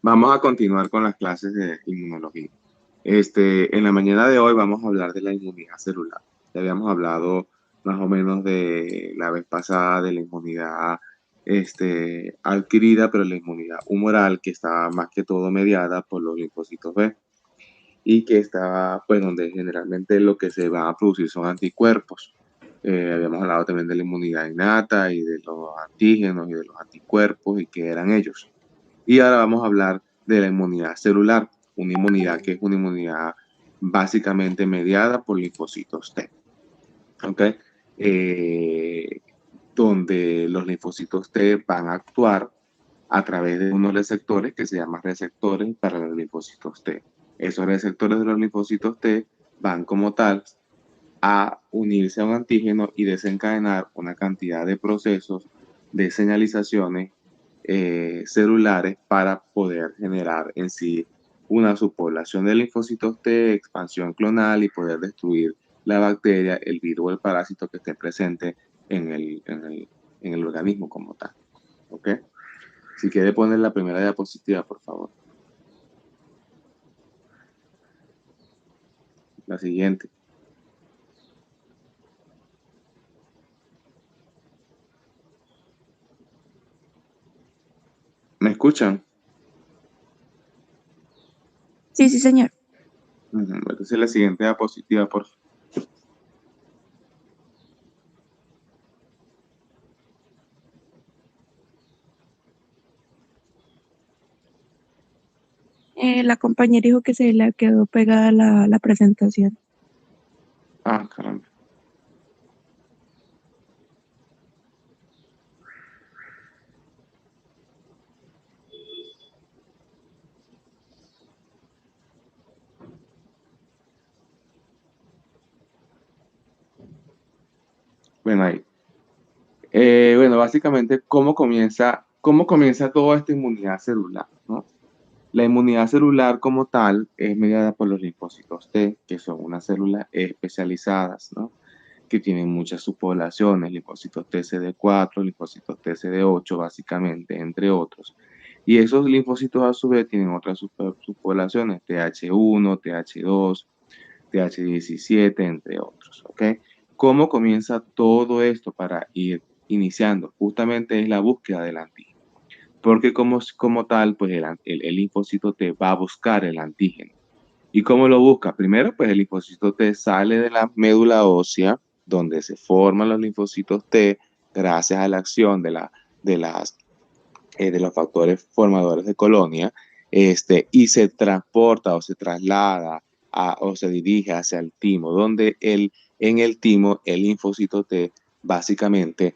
Vamos a continuar con las clases de inmunología. En la mañana de hoy vamos a hablar de la inmunidad celular. Ya habíamos hablado más o menos de la vez pasada de la inmunidad adquirida, pero la inmunidad humoral que estaba más que todo mediada por los linfocitos B y que estaba, pues, donde generalmente lo que se va a producir son anticuerpos. Habíamos hablado también de la inmunidad innata y de los antígenos y de los anticuerpos y qué eran ellos. Y ahora vamos a hablar de la inmunidad celular, una inmunidad que es una inmunidad básicamente mediada por linfocitos T, ¿ok? Eh, donde los linfocitos T van a actuar a través de unos receptores que se llaman receptores para los linfocitos T. Esos receptores de los linfocitos T van como tal a unirse a un antígeno y desencadenar una cantidad de procesos de señalizaciones celulares para poder generar en sí una subpoblación de linfocitos T, expansión clonal y poder destruir la bacteria, el virus o el parásito que esté presente en el organismo como tal. ¿Ok? Si quiere poner la primera diapositiva, por favor. La siguiente. ¿Me escuchan? Sí, sí, señor. Entonces la siguiente diapositiva, por favor. La compañera dijo que se le quedó pegada la presentación. Ah, caramba. Bueno, ahí. Bueno, básicamente, cómo comienza toda esta inmunidad celular, ¿no? La inmunidad celular como tal es mediada por los linfocitos T, que son unas células especializadas, ¿no? Que tienen muchas subpoblaciones, linfocitos TCD4, linfocitos TCD8, básicamente, entre otros. Y esos linfocitos a su vez tienen otras subpoblaciones, TH1, TH2, TH17, entre otros, ¿ok? ¿Cómo comienza todo esto para ir iniciando? Justamente es la búsqueda del antígeno, porque como tal, pues el linfocito T va a buscar el antígeno. ¿Y cómo lo busca? Primero, pues el linfocito T sale de la médula ósea, donde se forman los linfocitos T gracias a la acción de, las, de los factores formadores de colonia, y se transporta o se traslada o se dirige hacia el timo, donde en el timo el linfocito T básicamente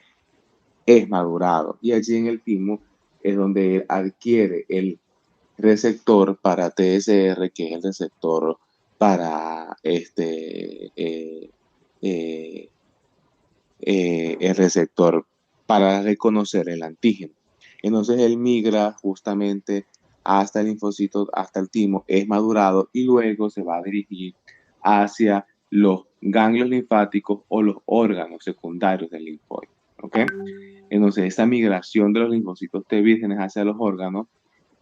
es madurado. Y allí en el timo es donde adquiere el receptor para TSR, que es el receptor para eh, el receptor para reconocer el antígeno. Entonces él migra justamente hasta el linfocito, hasta el timo, es madurado y luego se va a dirigir hacia los ganglios linfáticos o los órganos secundarios del linfoide. ¿Ok? Entonces esa migración de los linfocitos T vírgenes hacia los órganos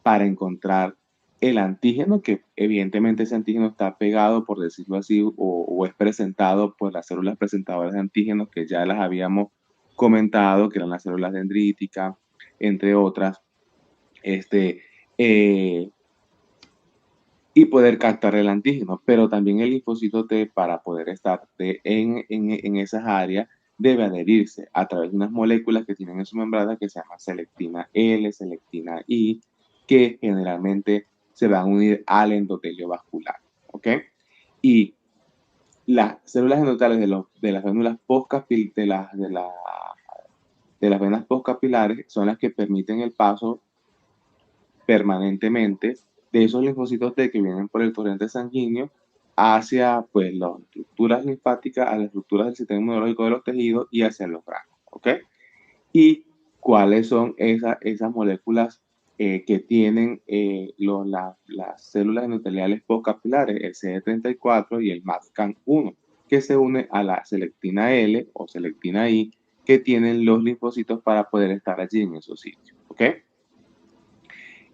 para encontrar el antígeno, que evidentemente ese antígeno está pegado, por decirlo así, o es presentado por las células presentadoras de antígenos que ya las habíamos comentado, que eran las células dendríticas, entre otras, este, eh, y poder captar el antígeno. Pero también el linfocito T, para poder estar en esas áreas, debe adherirse a través de unas moléculas que tienen en su membrana que se llama selectina L, selectina I, que generalmente se van a unir al endotelio vascular. ¿Ok? Y las células endoteliales de las vénulas de las venas postcapilares son las que permiten el paso permanentemente de esos linfocitos T que vienen por el torrente sanguíneo hacia pues las estructuras linfáticas, a las estructuras del sistema inmunológico de los tejidos y hacia los granos, ¿ok? Y cuáles son esas moléculas que tienen las células endoteliales postcapilares, el CD34 y el MAdCAM1, que se une a la selectina L o selectina I, que tienen los linfocitos para poder estar allí en esos sitios, ¿ok?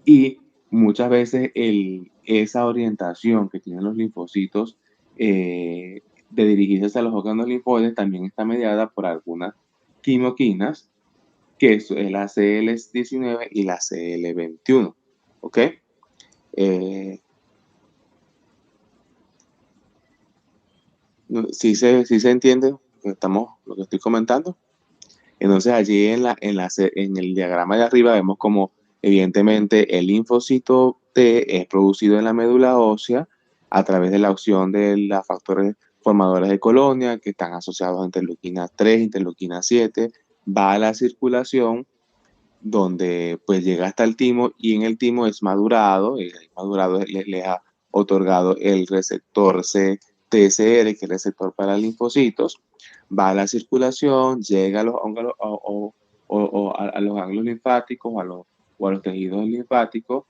Y muchas veces esa orientación que tienen los linfocitos de dirigirse hacia los órganos linfoides también está mediada por algunas quimoquinas, que es la CL19 y la CL21. ¿Ok? ¿Sí se entiende lo que estoy comentando? Entonces allí en el diagrama de arriba vemos como evidentemente el linfocito T es producido en la médula ósea a través de la acción de los factores formadores de colonia que están asociados a interleuquina 3, interleuquina 7, va a la circulación donde pues llega hasta el timo y en el timo es madurado, y el madurado le ha otorgado el receptor TSR, que es el receptor para linfocitos, va a la circulación, llega a los, a los ganglios linfáticos o a los tejidos linfáticos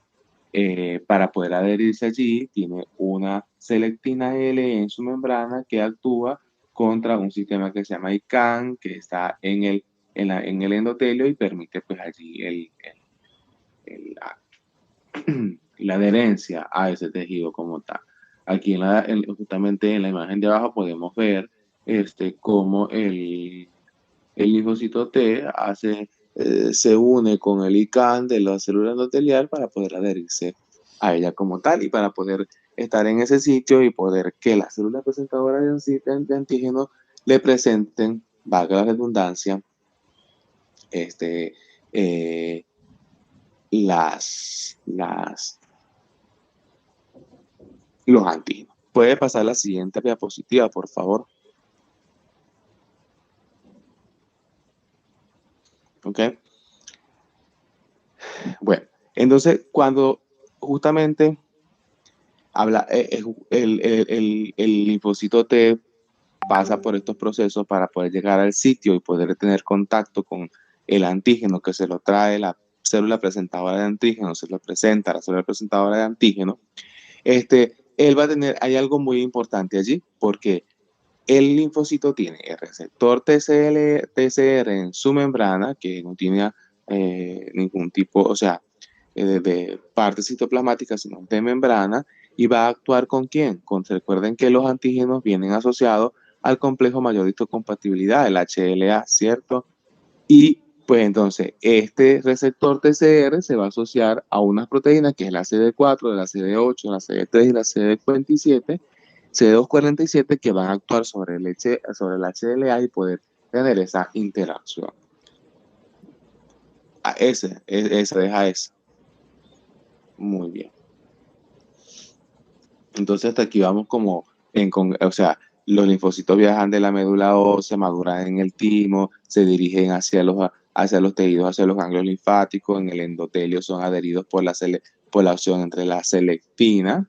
para poder adherirse allí, tiene una selectina L en su membrana que actúa contra un sistema que se llama ICANN, que está en el endotelio y permite pues allí la, la adherencia a ese tejido como tal. Aquí justamente en la imagen de abajo podemos ver cómo el linfocito T se une con el ICANN de la célula endotelial para poder adherirse a ella como tal y para poder estar en ese sitio y poder que las células presentadoras de antígenos le presenten, valga la redundancia, este, eh, los antígenos. Puede pasar la siguiente diapositiva, por favor. ¿Ok? Bueno, entonces cuando justamente el linfocito T pasa por estos procesos para poder llegar al sitio y poder tener contacto con el antígeno que se lo trae la célula presentadora de antígeno, se lo presenta a la célula presentadora de antígeno, él va a tener, hay algo muy importante allí, porque el linfocito tiene el receptor TCR en su membrana, que no tiene ningún tipo, o sea, de parte citoplasmática, sino de membrana, y va a actuar con quién. Recuerden que los antígenos vienen asociados al complejo mayor de histocompatibilidad, el HLA, ¿cierto? Y pues entonces este receptor TCR se va a asociar a unas proteínas que es la CD4, la CD8, la CD3 y la CD47, CD247 que van a actuar sobre sobre el HLA y poder tener esa interacción. Ese deja ese. Muy bien. Entonces hasta aquí vamos como o sea, los linfocitos viajan de la médula ósea, maduran en el timo, se dirigen hacia los tejidos, hacia los ganglios linfáticos, en el endotelio son adheridos por la opción entre la selectina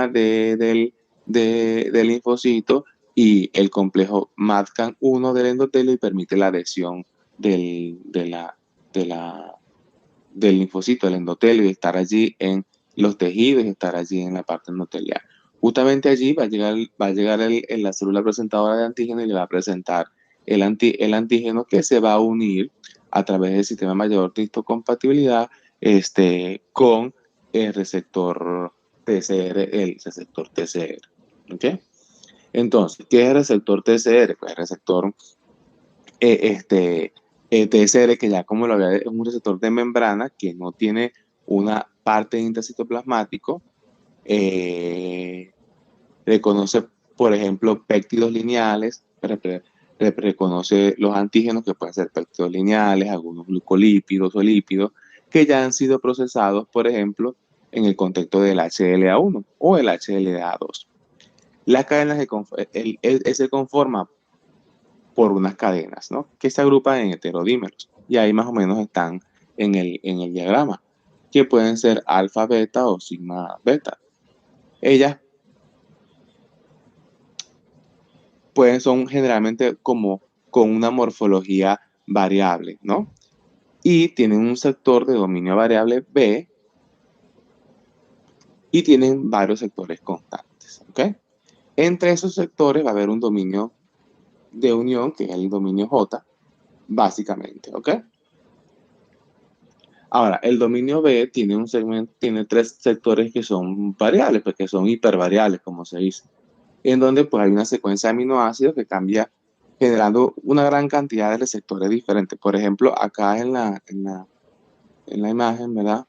del linfocito y el complejo MADCAN1 del endotelio y permite la adhesión del, de la, de la, del linfocito, del endotelio y estar allí en los tejidos y estar allí en la parte endotelial. Justamente allí va a llegar la célula presentadora de antígeno y le va a presentar el antígeno que se va a unir a través del sistema mayor de histocompatibilidad con el receptor TCR. ¿Ok? Entonces, ¿qué es el receptor TCR? Pues el receptor TSR, que ya como lo había, es un receptor de membrana que no tiene una parte intracitoplasmático, reconoce, por ejemplo, péptidos lineales, reconoce los antígenos que pueden ser péptidos lineales, algunos glucolípidos o lípidos, que ya han sido procesados, por ejemplo, en el contexto del HLA1 o el HLA2. Las cadenas se conforman por unas cadenas, ¿no? Que se agrupan en heterodímeros. Y ahí más o menos están en el diagrama, que pueden ser alfa, beta o sigma, beta. Ellas son generalmente como con una morfología variable, ¿no? Y tienen un sector de dominio variable B y tienen varios sectores constantes, ¿ok? Entre esos sectores va a haber un dominio de unión, que es el dominio J, básicamente, ¿ok? Ahora, el dominio B tiene un segmento, tiene tres sectores que son variables, pues que son hipervariables, como se dice, en donde pues hay una secuencia de aminoácidos que cambia generando una gran cantidad de receptores diferentes. Por ejemplo, acá en la imagen, ¿verdad?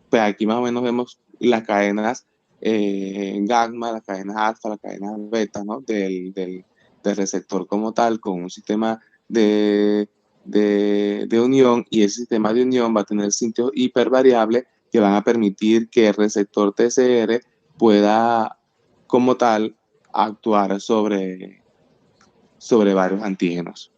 Pues aquí más o menos vemos las cadenas gamma, las cadenas alfa, las cadenas beta, ¿no? Del receptor como tal, con un sistema de unión, y ese sistema de unión va a tener sitios hipervariables que van a permitir que el receptor TCR pueda, como tal, actuar sobre varios antígenos.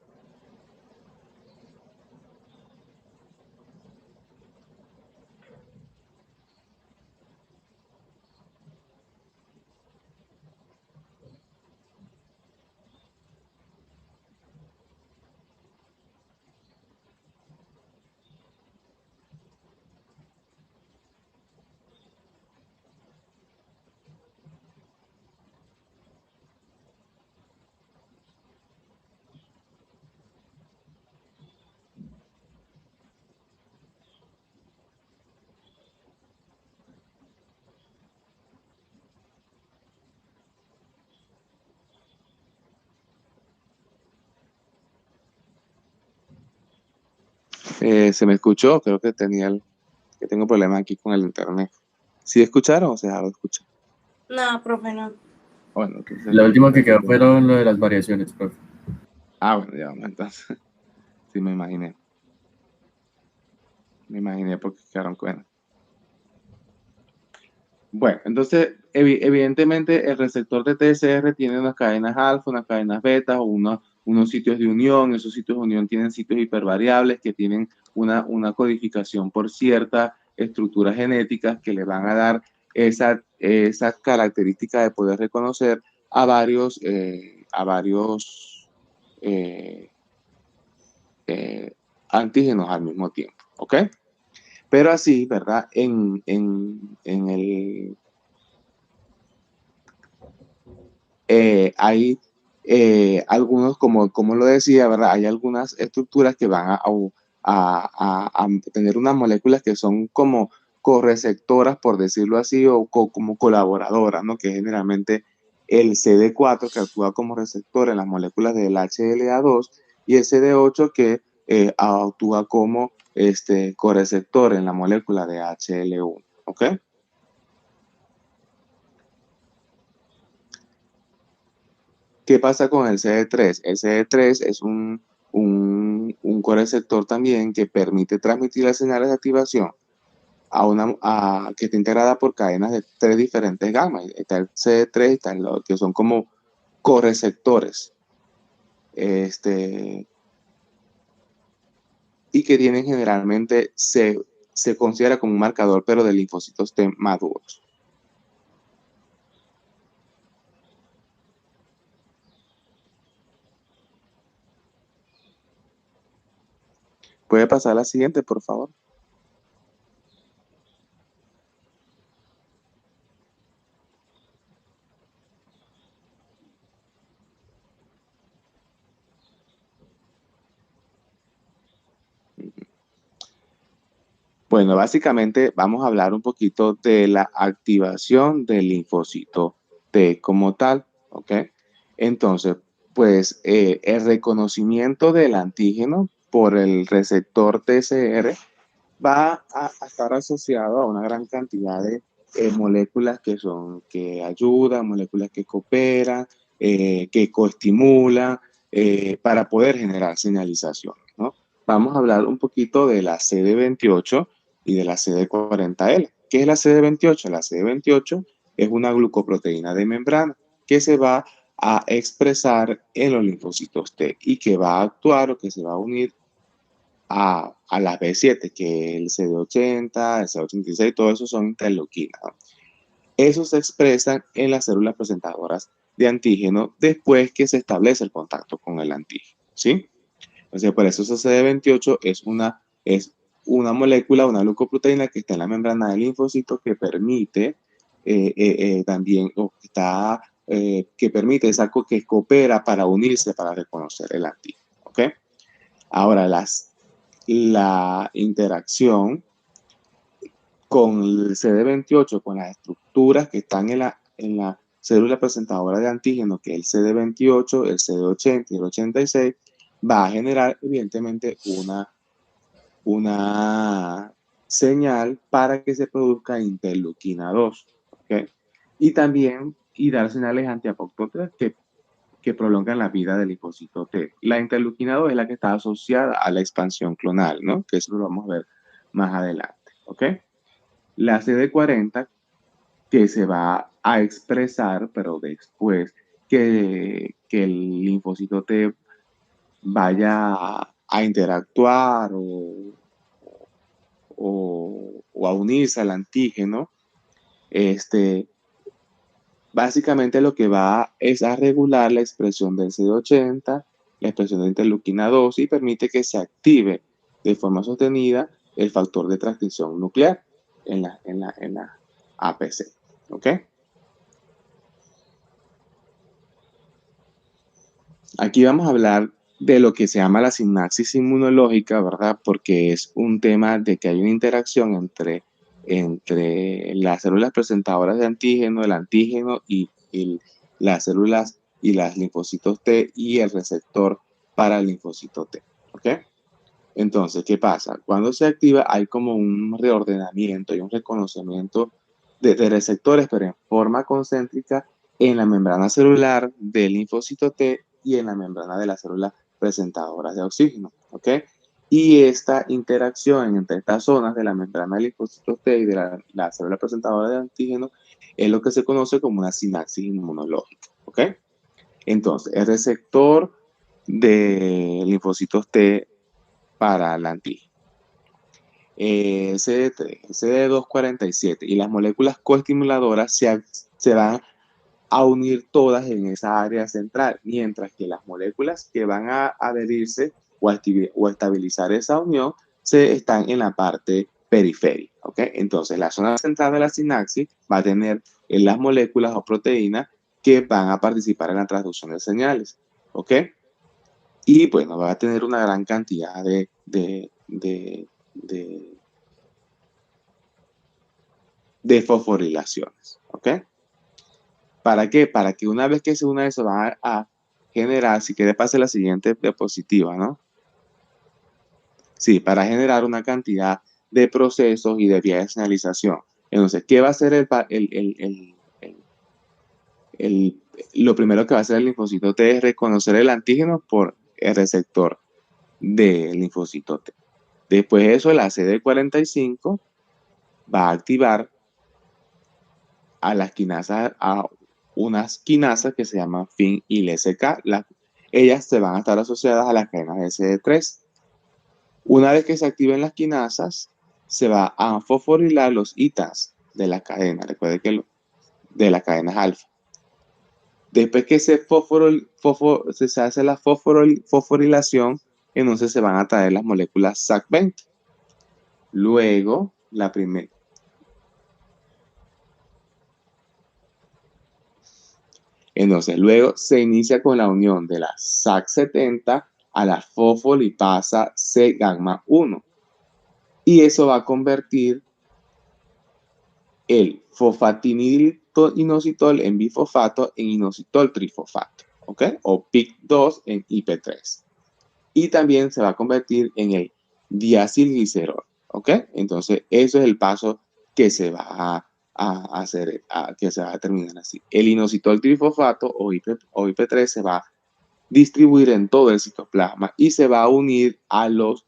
¿Se me escuchó? Creo que que tengo problemas aquí con el internet. ¿Sí escucharon o se dejaron de escuchar? No, profe, no. Bueno, entonces La última que quedó repito. fueron lo de las variaciones, profe. Ah, bueno, ya, bueno, entonces sí me imaginé. Me imaginé porque quedaron buenas. Bueno, entonces, evidentemente, el receptor de TSR tiene unas cadenas alfa, unas cadenas beta, o unos sitios de unión. Esos sitios de unión tienen sitios hipervariables que tienen una codificación por ciertas estructuras genéticas que le van a dar esa característica de poder reconocer a varios eh, antígenos al mismo tiempo, ¿ok? Pero así, ¿verdad? Hay algunos, como lo decía, ¿verdad? Hay algunas estructuras que van a tener unas moléculas que son como correceptoras, por decirlo así, o como colaboradoras, ¿no? Que generalmente el CD4 que actúa como receptor en las moléculas del HLA2 y el CD8 que actúa como correceptor en la molécula de HL1, ¿ok? ¿Qué pasa con el CD3? El CD3 es un correceptor también que permite transmitir las señales de activación que está integrada por cadenas de tres diferentes gamas. Está el CD3 y está el otro, que son como correceptores. Y que tienen generalmente, se considera como un marcador, pero de linfocitos T maduros. ¿Puede pasar a la siguiente, por favor? Bueno, básicamente vamos a hablar un poquito de la activación del linfocito T como tal, ¿ok? Entonces, pues el reconocimiento del antígeno por el receptor TCR va a estar asociado a una gran cantidad de moléculas que ayudan, moléculas que cooperan, que coestimulan para poder generar señalización, ¿no? Vamos a hablar un poquito de la CD28 y de la CD40L. ¿Qué es la CD28? La CD28 es una glucoproteína de membrana que se va a expresar en los linfocitos T y que va a actuar o que se va a unir a las B7, que el CD80, el CD86, todo eso son interleuquinas, ¿no? Esos se expresan en las células presentadoras de antígeno después que se establece el contacto con el antígeno, ¿sí? Entonces, por eso ese CD28 es una molécula, una glucoproteína que está en la membrana del linfocito que permite también, o está que permite, es algo que coopera para unirse, para reconocer el antígeno. ¿Ok? Ahora, la interacción con el CD28, con las estructuras que están en la célula presentadora de antígeno, que es el CD28, el CD80 y el 86, va a generar evidentemente una señal para que se produzca interleuquina 2. ¿Ok? Y también dar señales antiapoptóticas que prolongan la vida del linfocito T. La interleuquina 2 es la que está asociada a la expansión clonal, ¿no? Que eso lo vamos a ver más adelante. ¿Ok? La CD40 que se va a expresar, pero después que el linfocito T vaya a interactuar o a unirse al antígeno, básicamente lo que va es a regular la expresión del CD80, la expresión de interleuquina 2 y permite que se active de forma sostenida el factor de transcripción nuclear en la APC. ¿Ok? Aquí vamos a hablar de lo que se llama la sinapsis inmunológica, ¿verdad? Porque es un tema de que hay una interacción entre las células presentadoras de antígeno, el antígeno y las células y las linfocitos T y el receptor para el linfocito T. ¿Ok? Entonces, ¿qué pasa? Cuando se activa hay como un reordenamiento y un reconocimiento de receptores, pero en forma concéntrica en la membrana celular del linfocito T y en la membrana de las células presentadoras de oxígeno. ¿Ok? Y esta interacción entre estas zonas de la membrana del linfocito T y de la célula presentadora de antígeno es lo que se conoce como una sinapsis inmunológica. ¿Ok? Entonces, el receptor de linfocitos T para el antígeno. CD3, CD247 y las moléculas coestimuladoras se van a unir todas en esa área central, mientras que las moléculas que van a adherirse o estabilizar esa unión se están en la parte periférica. ¿Ok? Entonces, la zona central de la sinapsis va a tener las moléculas o proteínas que van a participar en la transducción de señales. ¿Ok? Y bueno, va a tener una gran cantidad de fosforilaciones. ¿Ok? ¿Para qué? Para que una vez que se una eso va a generar, si quiere pase la siguiente diapositiva, ¿no? Sí, para generar una cantidad de procesos y de vías de señalización. Entonces, ¿qué va a hacer lo primero que va a hacer el linfocito T es reconocer el antígeno por el receptor del linfocito T. Después de eso, la CD45 va a activar a las quinasas, a unas quinasas que se llaman FIN y LSK. Ellas se van a estar asociadas a las cadenas de CD3. Una vez que se activen las quinasas, se va a fosforilar los ITAs de la cadena. Recuerde que de las cadenas alfa. Después que se hace la fosforilación, entonces se van a traer las moléculas SAC20. Luego, Entonces, luego se inicia con la unión de la SAC70 a la fosfolipasa C-gamma 1. Y eso va a convertir el fosfatinidiinositol en bifosfato en inositol trifosfato, ¿ok? O PIC2 en IP3. Y también se va a convertir en el diacilglicerol, ¿ok? Entonces, eso es el paso que se va a hacer, que se va a terminar así. El inositol trifosfato o IP3 se va a distribuir en todo el citoplasma y se va a unir a los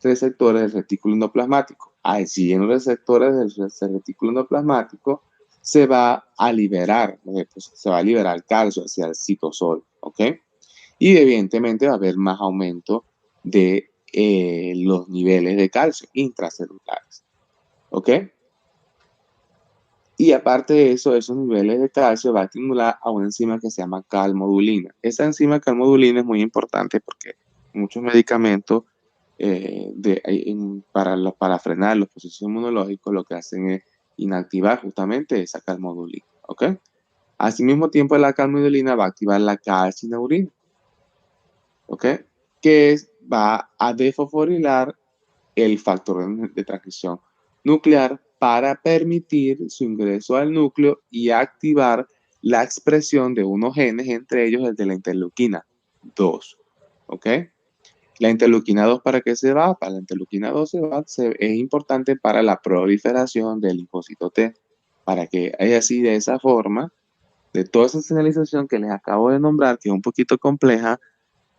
receptores del retículo endoplasmático. Allí en los receptores del retículo endoplasmático se va a liberar, se va a liberar calcio hacia el citosol, ¿ok? Y evidentemente va a haber más aumento de los niveles de calcio intracelulares, ¿ok? Y aparte de eso, esos niveles de calcio va a estimular a una enzima que se llama calmodulina. Esa enzima calmodulina es muy importante porque muchos medicamentos para frenar los procesos inmunológicos lo que hacen es inactivar justamente esa calmodulina. ¿Ok? Al mismo tiempo, la calmidulina va a activar la calcineurina, ¿ok? Va a desfosforilar el factor de transcripción nuclear para permitir su ingreso al núcleo y activar la expresión de unos genes, entre ellos el de la interleuquina 2, ¿ok? La interleuquina 2, ¿para qué se va? Para la interleuquina 2 es importante para la proliferación del linfocito T, para que haya así de esa forma, de toda esa señalización que les acabo de nombrar, que es un poquito compleja,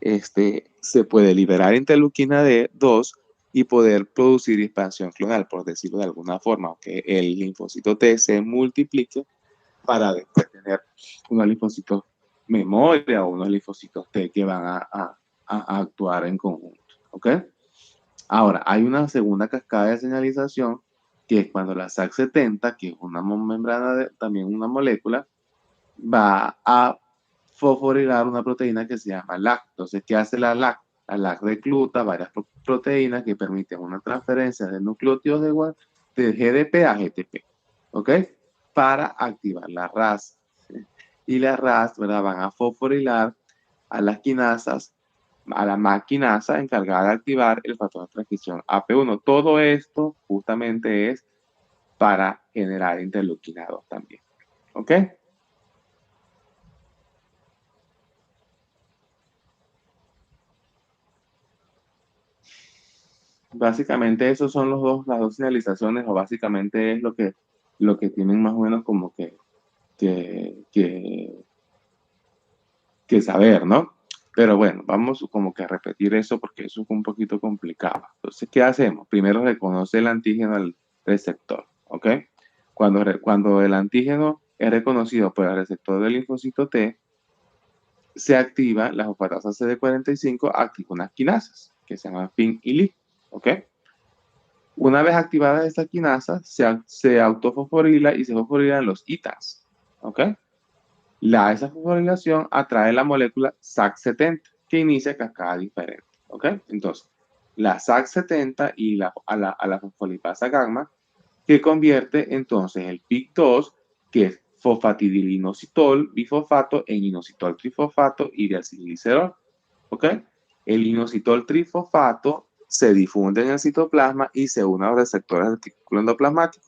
se puede liberar interleuquina D2 y poder producir expansión clonal, por decirlo de alguna forma, que el linfocito T se multiplique para después tener unos linfocitos memoria o unos linfocitos T que van a actuar en conjunto, ¿ok? Ahora, hay una segunda cascada de señalización que es cuando la SAC70, que es una membrana, también una molécula, va a fosforilar una proteína que se llama LAC. Entonces, ¿qué hace la LAC? La LAC recluta varias proteínas que permiten una transferencia de nucleótidos de GDP a GTP, ¿ok? Para activar la RAS. ¿Sí? Y las RAS, ¿verdad? Van a fosforilar a las quinasas, a la maquinasa encargada de activar el factor de transcripción AP1. Todo esto justamente es para generar interleuquina 2 también, ¿ok? Básicamente esos son las dos señalizaciones, o básicamente es lo que tienen más o menos como que, que, que saber, ¿no? Pero bueno, vamos como que a repetir eso porque eso es un poquito complicado. Entonces, ¿qué hacemos? Primero reconoce el antígeno al receptor, ¿ok? Cuando el antígeno es reconocido por el receptor del linfocito T, se activa la fosfatasa CD45, activa unas quinasas que se llaman FIN y LIC, ¿ok? Una vez activada esta quinasa, se autofosforila y se fosforilan los ITAs. ¿Ok? Esa fosforilación atrae la molécula SAC70, que inicia cascada diferente. ¿Ok? Entonces, la SAC70 y a la fosfolipasa gamma, que convierte entonces el PIC2, que es fosfatidilinositol bifosfato, en inositol trifosfato y diacilglicerol. ¿Ok? El inositol trifosfato se difunde en el citoplasma y se une a los receptores del retículo endoplasmático.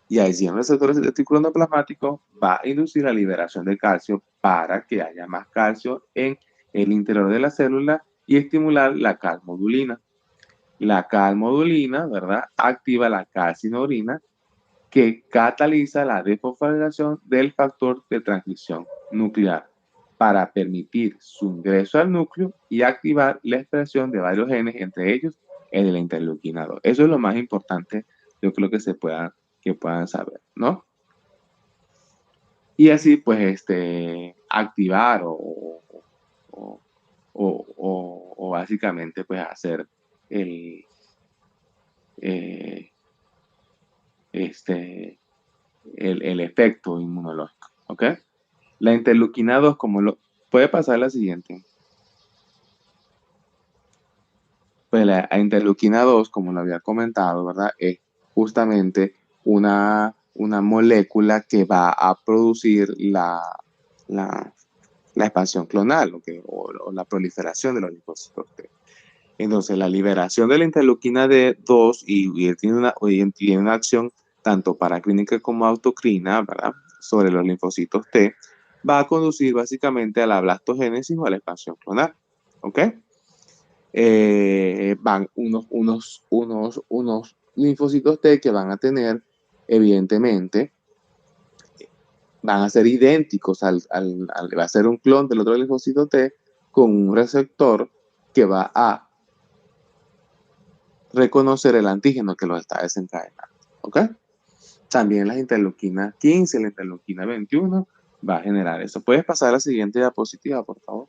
Y allí en los receptores del retículo endoplasmático va a inducir la liberación de calcio para que haya más calcio en el interior de la célula y estimular la calmodulina. La calmodulina, ¿verdad? Activa la calcineurina que cataliza la desfosforilación del factor de transcripción nuclear para permitir su ingreso al núcleo y activar la expresión de varios genes, entre ellos el de la interleuquina 2. Eso es lo más importante, yo creo que puedan saber, ¿no? Y así, pues, activar o básicamente, pues, hacer el, eh, este, el efecto inmunológico, ¿ok? La interleuquina 2, puede pasar la siguiente. Pues la interleuquina 2, como lo había comentado, ¿verdad? Es justamente una molécula que va a producir la, la expansión clonal o la proliferación de los linfocitos T. Entonces, la liberación de la interleuquina D2 y tiene una acción tanto paraclínica como autocrina, ¿verdad? Sobre los linfocitos T, va a conducir básicamente a la blastogénesis o a la expansión clonal, ¿ok? Van unos linfocitos T que van a tener, evidentemente, van a ser idénticos va a ser un clon del otro linfocito T con un receptor que va a reconocer el antígeno que lo está desencadenando, ¿ok? También las interleuquinas 15, la interleuquina 21 va a generar eso. ¿Puedes pasar a la siguiente diapositiva, por favor?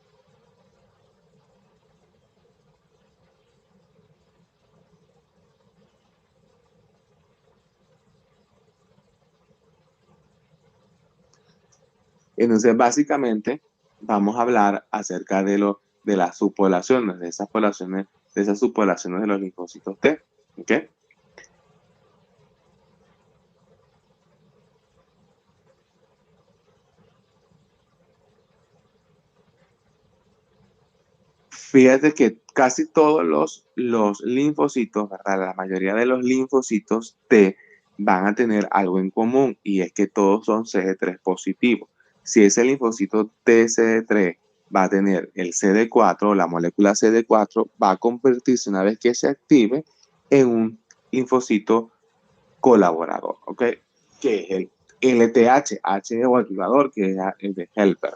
Entonces, básicamente, vamos a hablar acerca de las subpoblaciones, de esas subpoblaciones de los linfocitos T, ¿ok? Fíjate que casi todos los linfocitos, ¿verdad? La mayoría de los linfocitos T van a tener algo en común y es que todos son CD3 positivos. Si ese linfocito TCD3 va a tener el CD4, la molécula CD4 va a convertirse una vez que se active en un linfocito colaborador, ¿ok? Que es el LTH, H o activador, que es el de helper.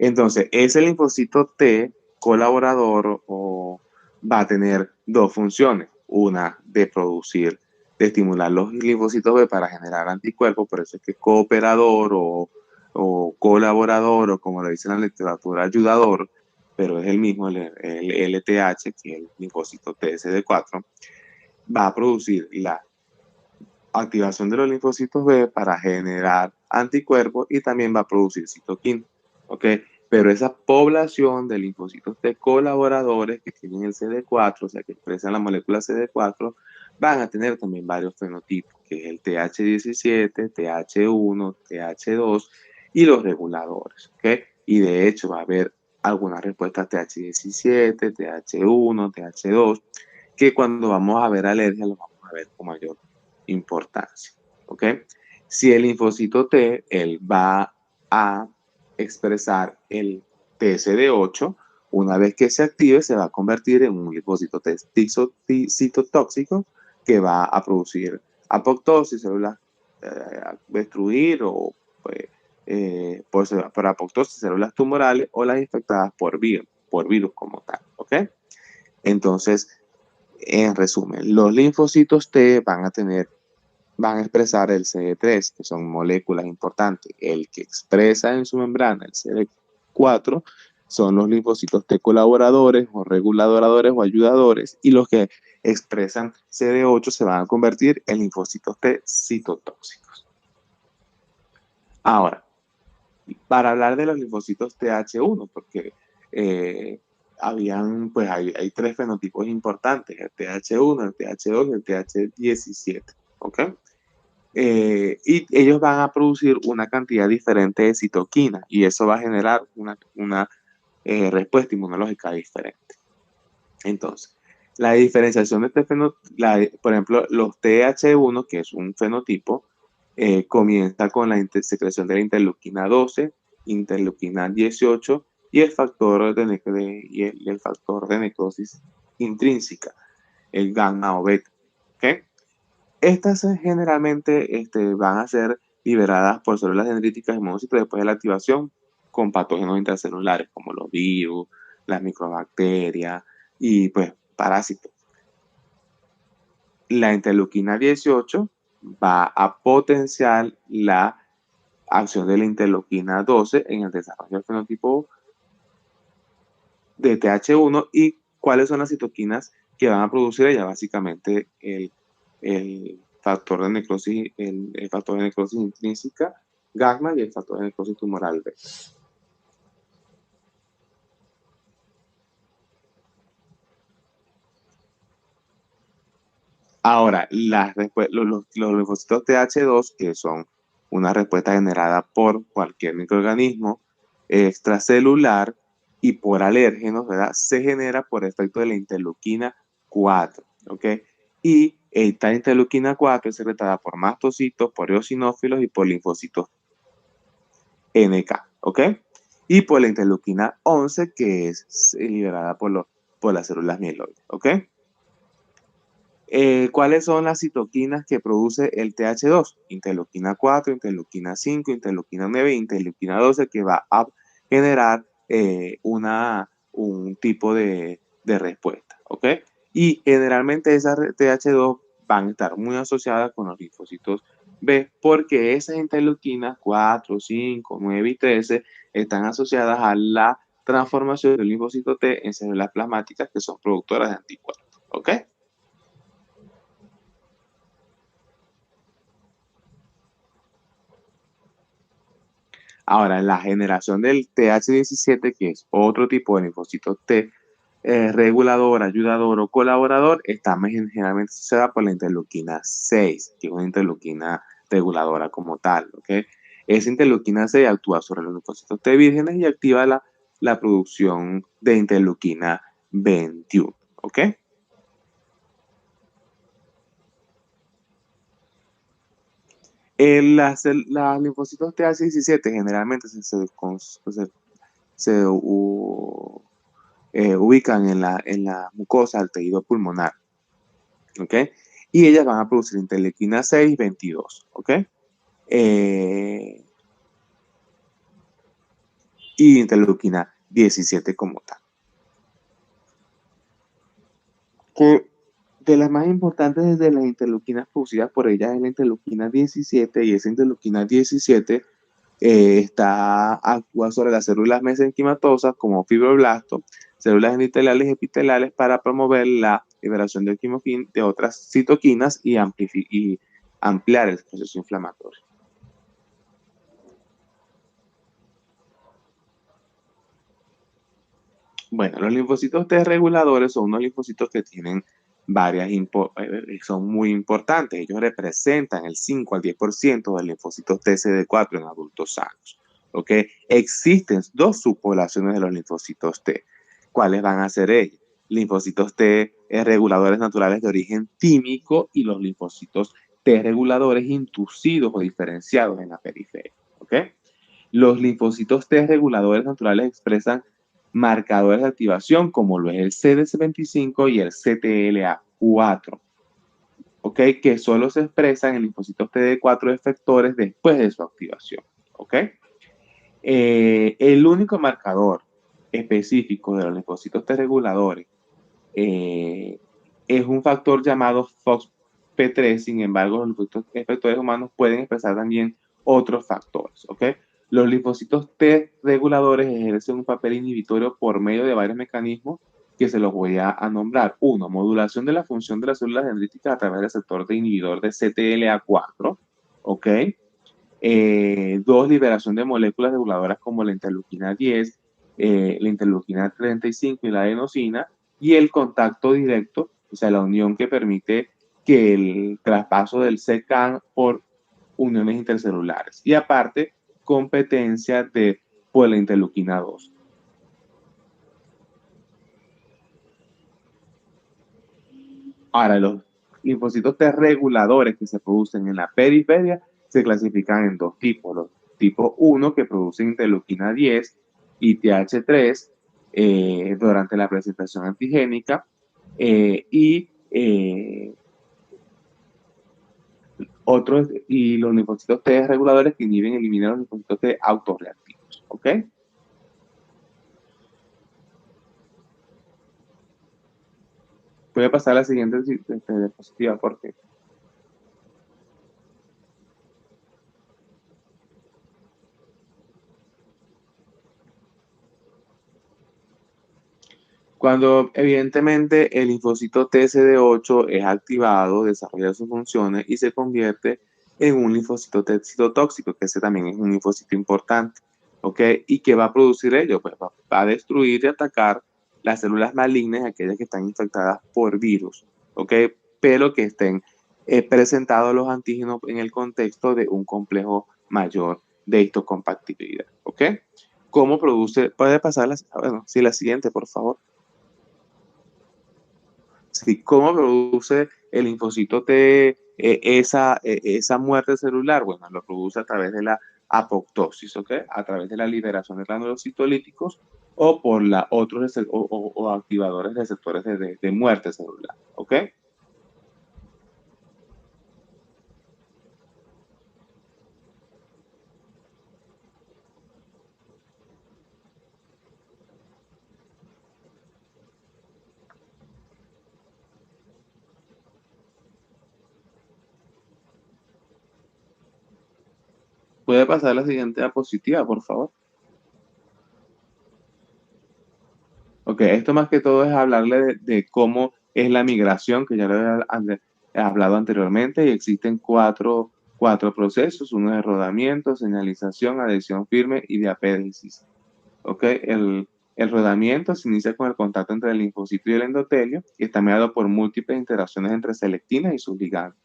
Entonces, ese linfocito T colaborador va a tener dos funciones. Una de producir, de estimular los linfocitos B para generar anticuerpos, por eso es que cooperador o colaborador, o como lo dice en la literatura, ayudador, pero es el mismo, el LTH, que es el linfocito TSD4, va a producir la activación de los linfocitos B para generar anticuerpos y también va a producir citoquina, ¿ok? Pero esa población de linfocitos T colaboradores que tienen el CD4, o sea, que expresan la molécula CD4, van a tener también varios fenotipos, que es el TH17, TH1, TH2 y los reguladores, ¿ok? Y de hecho va a haber algunas respuestas TH17, TH1, TH2, que cuando vamos a ver alergia los vamos a ver con mayor importancia, ¿ok? Si el linfocito T, él va a expresar el TCD8, una vez que se active, se va a convertir en un linfocito T citotóxico que va a producir apoptosis, células destruir o por apoptosis, células tumorales o las infectadas por virus como tal, ¿ok? Entonces, en resumen, los linfocitos T van a expresar el CD3, que son moléculas importantes. El que expresa en su membrana el CD4 son los linfocitos T colaboradores o reguladores o ayudadores, y los que expresan CD8 se van a convertir en linfocitos T citotóxicos. Ahora, para hablar de los linfocitos TH1, porque hay tres fenotipos importantes, el TH1, el TH2 y el TH17, ¿ok? Y ellos van a producir una cantidad diferente de citoquina y eso va a generar una respuesta inmunológica diferente. Entonces, la diferenciación de este fenotipo, por ejemplo, los TH1, que es un fenotipo, comienza con la secreción de la interleuquina 12, interleuquina 18 y el factor el factor de necrosis intrínseca, el gamma o beta. ¿Okay? Estas generalmente van a ser liberadas por células dendríticas y monocitos después de la activación con patógenos intracelulares como los virus, las microbacterias y pues parásitos. La interleuquina 18 va a potenciar la acción de la interleuquina 12 en el desarrollo del fenotipo de TH1 y cuáles son las citoquinas que van a producir ella, básicamente el factor de necrosis, el factor de necrosis intrínseca, gamma, y el factor de necrosis tumoral B. Ahora, los linfocitos TH2, que son una respuesta generada por cualquier microorganismo extracelular y por alérgenos, ¿verdad? Se genera por efecto de la interleuquina 4, ¿ok? Y esta interleuquina 4 es secretada por mastocitos, por eosinófilos y por linfocitos NK, ¿ok? Y por la interleuquina 11, que es liberada por las células mieloides, ¿ok? ¿Cuáles son las citoquinas que produce el TH2? Interleuquina 4, interleuquina 5, interleuquina 9 e interleuquina 12, que va a generar un tipo de respuesta, ¿ok? Y generalmente esas TH2 van a estar muy asociadas con los linfocitos B, porque esas interleuquinas 4, 5, 9 y 13 están asociadas a la transformación del linfocito T en células plasmáticas que son productoras de anticuerpos, ¿ok? Ahora, la generación del TH17, que es otro tipo de linfocito T, regulador, ayudador o colaborador, está generalmente asociada por la interleuquina 6, que es una interleuquina reguladora como tal, ¿ok? Esa interleuquina 6 actúa sobre los linfocitos T vírgenes y activa la la producción de interleuquina 21, ¿ok? Las linfocitos TH17 generalmente se ubican en la mucosa del tejido pulmonar, ¿ok? Y ellas van a producir interleuquina 6, 22, ¿ok? Y interleuquina 17 como tal. Que de las más importantes de las interleuquinas producidas por ellas es la interleuquina 17, y esa interleuquina 17 actúa sobre las células mesenquimatosas como fibroblastos, células endoteliales y epiteliales para promover la liberación de otras citoquinas y ampliar el proceso inflamatorio. Bueno, los linfocitos T reguladores son unos linfocitos que tienen son muy importantes. Ellos representan el 5 al 10% del linfocitos TCD4 en adultos sanos. ¿Ok? Existen dos subpoblaciones de los linfocitos T. ¿Cuáles van a ser ellos? Linfocitos T reguladores naturales de origen tímico y los linfocitos T reguladores inducidos o diferenciados en la periferia. ¿Ok? Los linfocitos T reguladores naturales expresan marcadores de activación como lo es el CD25 y el CTLA4, ¿ok? Que solo se expresan en linfocitos TD4 efectores después de su activación, ¿ok? El único marcador específico de los linfocitos T reguladores es un factor llamado FOXP3. Sin embargo, los linfocitos efectores humanos pueden expresar también otros factores, ¿ok? Los linfocitos T reguladores ejercen un papel inhibitorio por medio de varios mecanismos que se los voy a nombrar. Uno, modulación de la función de las células dendríticas a través del receptor de inhibidor de CTLA4, ¿ok? Dos, liberación de moléculas reguladoras como la interleuquina 10, la interleuquina 35 y la adenosina, y el contacto directo, o sea, la unión que permite que el traspaso del CECAN por uniones intercelulares. Y aparte, competencia por la interleuquina 2. Ahora, los linfocitos T reguladores que se producen en la periferia se clasifican en dos tipos. Los tipo 1, que producen interleuquina 10 y TH3 durante la presentación antigénica, y los linfocitos T reguladores que inhiben y eliminan los linfocitos T autorreactivos. ¿Ok? Voy a pasar a la siguiente diapositiva, porque cuando evidentemente el linfocito TCD8 es activado, desarrolla sus funciones y se convierte en un linfocito T citotóxico, que ese también es un linfocito importante, ¿ok? ¿Y qué va a producir ello? Pues va a destruir y atacar las células malignas, aquellas que están infectadas por virus, ¿ok? Pero que estén presentados los antígenos en el contexto de un complejo mayor de histocompatibilidad, ¿ok? ¿Cómo produce? Puede pasar la siguiente, por favor. Sí, ¿cómo produce el linfocito T esa muerte celular? Bueno, lo produce a través de la apoptosis, ¿ok? A través de la liberación de gránulos citolíticos o por otros o activadores receptores de muerte celular, ¿ok? ¿Puede pasar la siguiente diapositiva, por favor? Ok, esto más que todo es hablarle de cómo es la migración, que ya lo he hablado anteriormente, y existen cuatro procesos: uno de rodamiento, señalización, adhesión firme y diapédesis. Ok, el rodamiento se inicia con el contacto entre el linfocito y el endotelio y está mediado por múltiples interacciones entre selectinas y sus ligandos.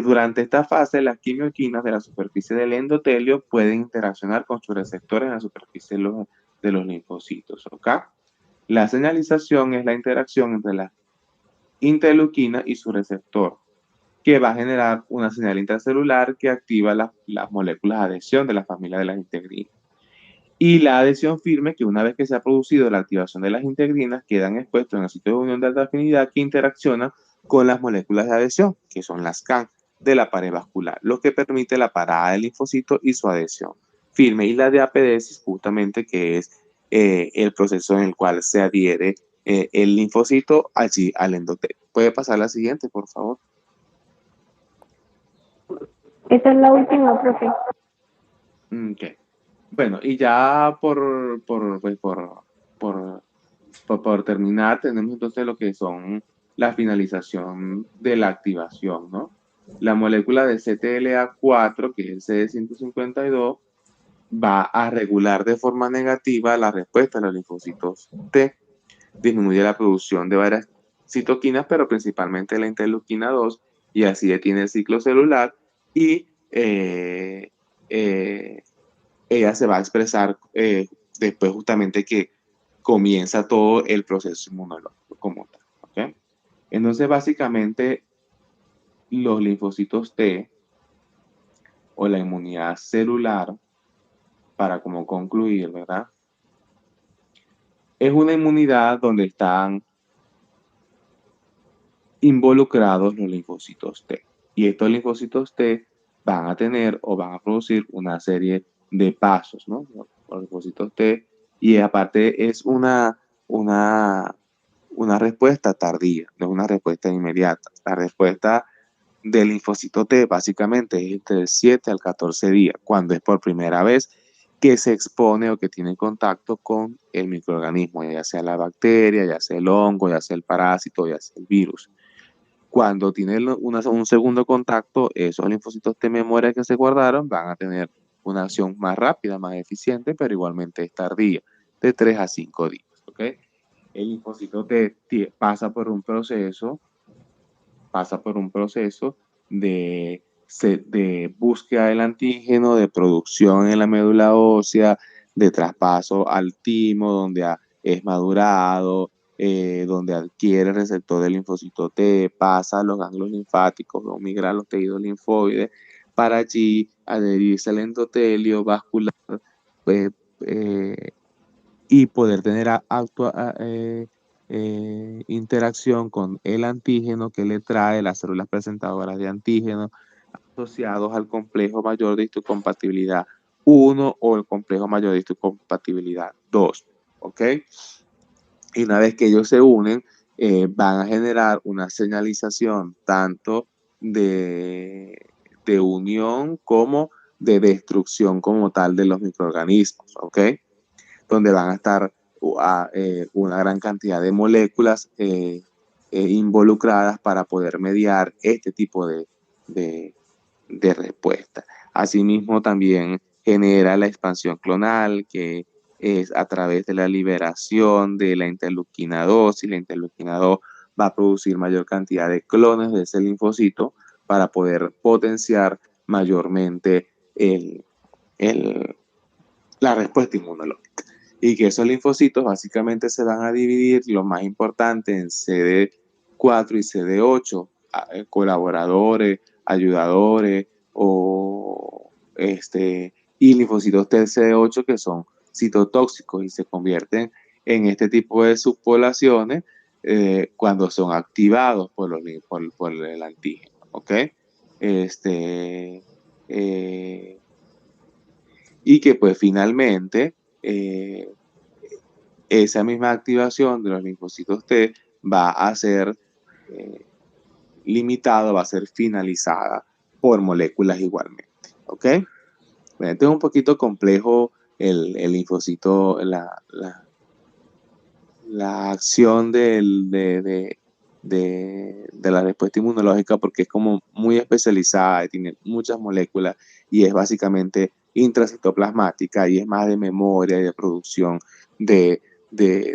Durante esta fase, las quimioquinas de la superficie del endotelio pueden interaccionar con sus receptores en la superficie de los linfocitos, ¿ok? La señalización es la interacción entre la interleuquina y su receptor, que va a generar una señal intracelular que activa las moléculas de adhesión de la familia de las integrinas. Y la adhesión firme, que una vez que se ha producido la activación de las integrinas, quedan expuestos en el sitio de unión de alta afinidad que interaccionan con las moléculas de adhesión, que son las CAN, de la pared vascular, lo que permite la parada del linfocito y su adhesión firme. Y la diapedesis, justamente, que es el proceso en el cual se adhiere el linfocito allí al endotelio. ¿Puede pasar la siguiente, por favor? Esta es la última, profe. Ok. Bueno, y ya por terminar, tenemos entonces lo que son la finalización de la activación, ¿no? La molécula de CTLA4, que es el CD152, va a regular de forma negativa la respuesta a los linfocitos T. Disminuye la producción de varias citoquinas, pero principalmente la interleuquina 2, y así detiene el ciclo celular y ella se va a expresar después justamente que comienza todo el proceso inmunológico como tal. ¿Okay? Entonces, básicamente, los linfocitos T o la inmunidad celular, para como concluir, ¿verdad? Es una inmunidad donde están involucrados los linfocitos T. Y estos linfocitos T van a tener o van a producir una serie de pasos, ¿no? Los linfocitos T, y aparte es una respuesta tardía, no es una respuesta inmediata. La respuesta del linfocito T básicamente es entre el 7 al 14 días, cuando es por primera vez que se expone o que tiene contacto con el microorganismo, ya sea la bacteria, ya sea el hongo, ya sea el parásito, ya sea el virus. Cuando tiene un segundo contacto, esos linfocitos T memoria que se guardaron van a tener una acción más rápida, más eficiente, pero igualmente es tardía, de 3 a 5 días. ¿Okay? El linfocito T pasa por un proceso de búsqueda del antígeno, de producción en la médula ósea, de traspaso al timo, donde es madurado, donde adquiere el receptor del linfocito T, pasa a los ganglios linfáticos, o migra a los tejidos linfoides, para allí adherirse al endotelio vascular pues, y poder tener interacción con el antígeno que le trae las células presentadoras de antígeno asociados al complejo mayor de histocompatibilidad 1 o el complejo mayor de histocompatibilidad 2. ¿Ok? Y una vez que ellos se unen, van a generar una señalización tanto de unión como de destrucción como tal de los microorganismos. ¿Ok? Donde van a estar una gran cantidad de moléculas involucradas para poder mediar este tipo de respuesta. Asimismo, también genera la expansión clonal, que es a través de la liberación de la interleuquina 2, y la interleuquina 2 va a producir mayor cantidad de clones de ese linfocito para poder potenciar mayormente la respuesta inmunológica. Y que esos linfocitos básicamente se van a dividir, lo más importante, en CD4 y CD8, colaboradores, ayudadores, y linfocitos CD8 que son citotóxicos y se convierten en este tipo de subpoblaciones cuando son activados por el antígeno. ¿Ok? Y que pues finalmente esa misma activación de los linfocitos T va a ser limitada, va a ser finalizada por moléculas igualmente. ¿Ok? Bueno, este es un poquito complejo el linfocito, la acción de la respuesta inmunológica, porque es como muy especializada, tiene muchas moléculas y es básicamente intracitoplasmática y es más de memoria y de producción de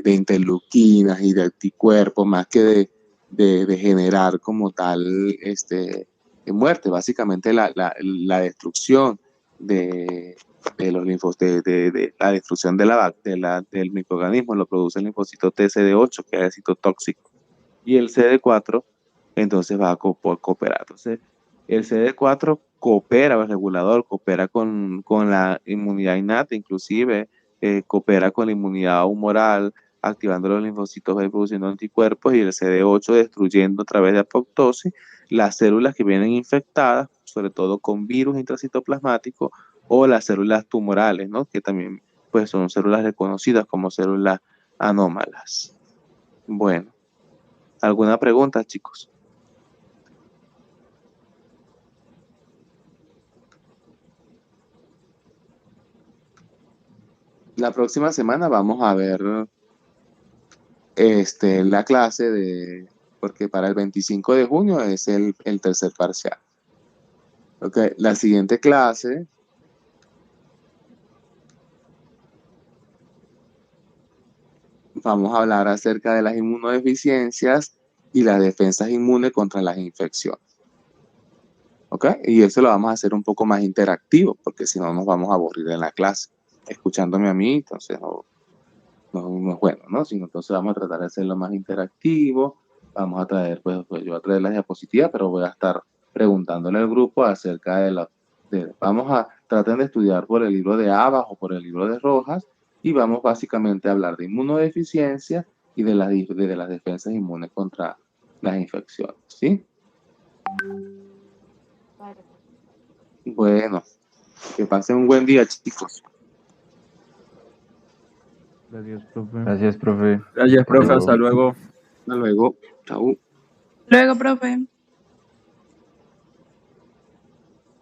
interleuquinas y de anticuerpos, más que de generar como tal muerte, básicamente la destrucción de los de la destrucción del microorganismo, lo produce el linfocito TCD8, que es el citotóxico, y el CD4 entonces va a cooperar. Entonces, el CD4 coopera, el regulador coopera con la inmunidad innata, inclusive coopera con la inmunidad humoral, activando los linfocitos y produciendo anticuerpos, y el CD8 destruyendo a través de apoptosis las células que vienen infectadas, sobre todo con virus intracitoplasmáticos, o las células tumorales, ¿no? Que también pues, son células reconocidas como células anómalas. Bueno, ¿alguna pregunta, chicos? La próxima semana vamos a ver la clase porque para el 25 de junio es el tercer parcial. Ok, la siguiente clase vamos a hablar acerca de las inmunodeficiencias y las defensas inmunes contra las infecciones. ¿Ok? Y eso lo vamos a hacer un poco más interactivo, porque si no nos vamos a aburrir en la clase. Escuchándome a mí, entonces no es bueno, ¿no? Sino entonces vamos a tratar de hacerlo más interactivo. Vamos a traer, pues yo voy a traer las diapositivas, pero voy a estar preguntándole al grupo acerca vamos a tratar de estudiar por el libro de Abbas o por el libro de Rojas, y vamos básicamente a hablar de inmunodeficiencia y de las defensas inmunes contra las infecciones, ¿sí? Bueno, que pasen un buen día, chicos. Gracias, profe. Gracias, profe. Gracias, profe. Hasta luego. Hasta luego. Chau. Luego, profe.